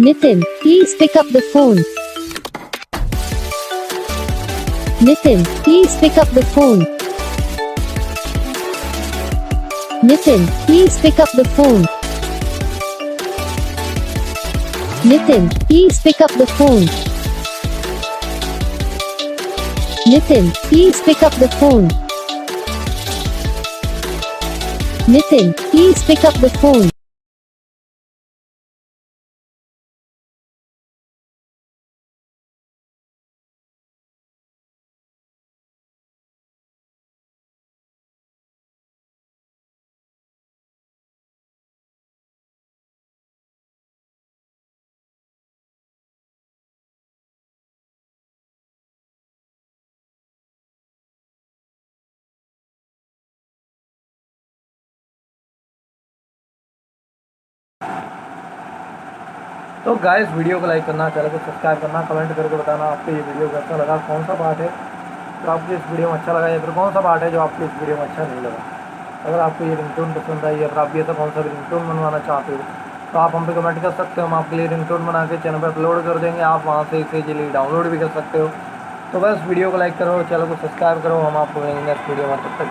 Nitin, please pick up the phone. Nitin, please pick up the phone. Nitin, please pick up the phone. Nitin, please pick up the phone. Nitin, please pick up the phone. Nitin, please pick up the phone. तो guys video को like करना, channel को subscribe करना, comment करके बताना आपको ये video कैसा लगा, कौन सा पार्ट है जो आपको इस वीडियो में अच्छा लगा या फिर कौन सा पार्ट है जो आपको इस वीडियो में अच्छा नहीं लगा। अगर आपको ये रिंगटोन पसंद आई या फिर आप भी ऐसा कौन सा भी रिंगटोन बनवाना चाहते हो तो आप हम पे कमेंट कर सकते हो। हम आपके लिए रिंगटोन बना के चैनल पर अपलोड कर देंगे, आप वहाँ से इसे इजीली डाउनलोड भी कर सकते हो। तो बस वीडियो को लाइक करो, चैनल को सब्सक्राइब करो, हम आपको मिलेंगे नेक्स्ट वीडियो में, तब तक